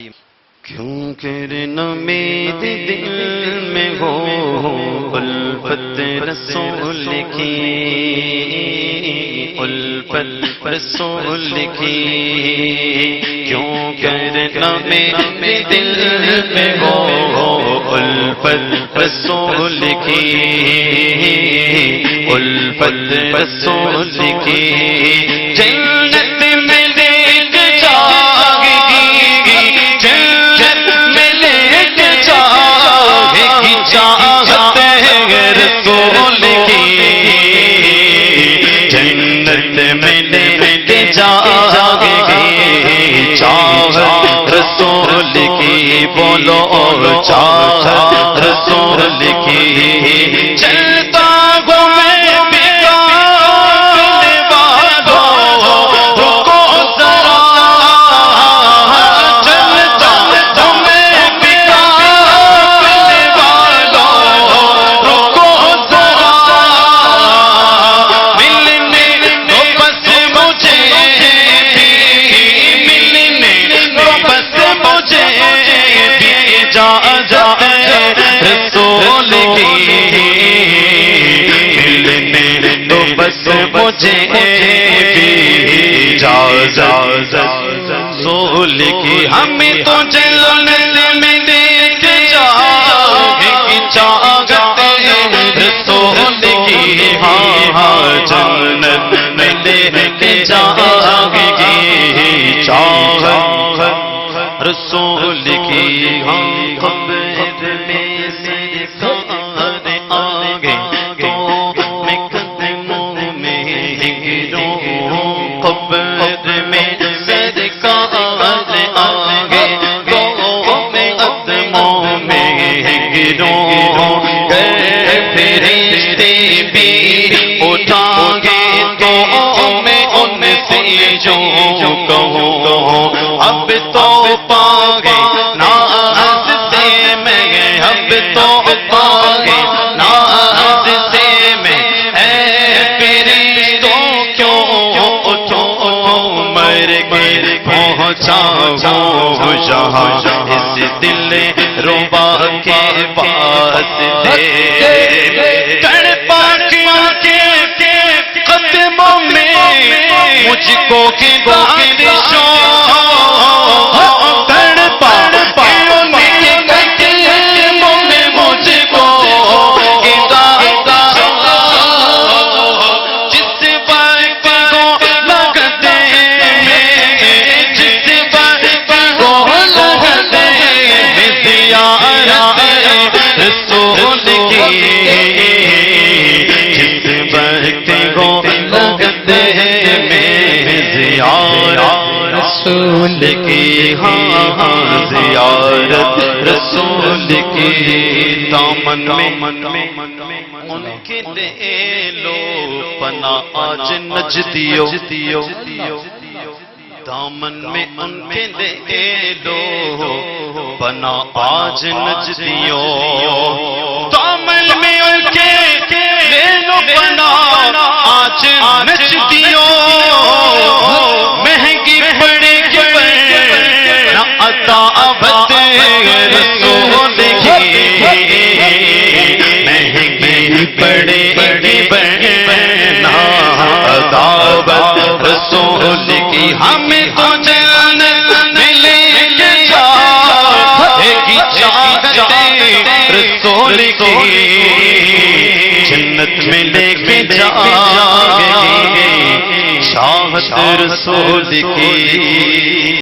کیوں کرنا میرے دل میں ہو الفت رسول کی، الفت رسول کی، کیوں کرنا میرے دل میں ہو الفت رسول کی، الفت رسول کی، جنت میں لے کے جائے گی، جنت میں لے کے جائے گی چاہت ہے رسول کی، جنت میں لے کے جائے گی چاہت رسول کی، بولو چاہت رسول کی، چلتا رسول کی، ملنے تو بس مجھے بھی اجازت رسول کی، ہمیں تو جنت میں لے کے جائے گی چاہت رسول کی، ہاں جنت میں لے کے جائے گی چاہت رسول کی، ہاں قبر میں سرکار آگے تو میں قدموں میں گروں، قبر میں سرکار آگے تو میں قدموں میں گروں، فرشتے بھی اٹھائیں گے تو میں ان سے جو کہوں، اب تو پاگے ناز سے میں، اب تو پاگے ناز سے میں، اے فرشتوں کیوں اٹھو مر کے پہنچاؤں جہاں اس دل ربا کے پاس دے، تڑپا کے قدموں میں مجھ کو گزارش رسول کی، ہاں زیارت رسول کی، دامن میں ان کے لے لو پناہ آج نجدیو، دامن میں ان کے لے لو پناہ آج نجدیو، دامن میں ان کے لے لو پناہ آج نجدیو، مہنگی پڑے گی نہ عطاوت رسول کی، مہنگی پڑے گی نہ عطاوت رسول کی، ہمیں تو جنت میں لے کے جائے گی چاہت رسول کی، جنت میں لے کے جائے گی چاہت رسول کی۔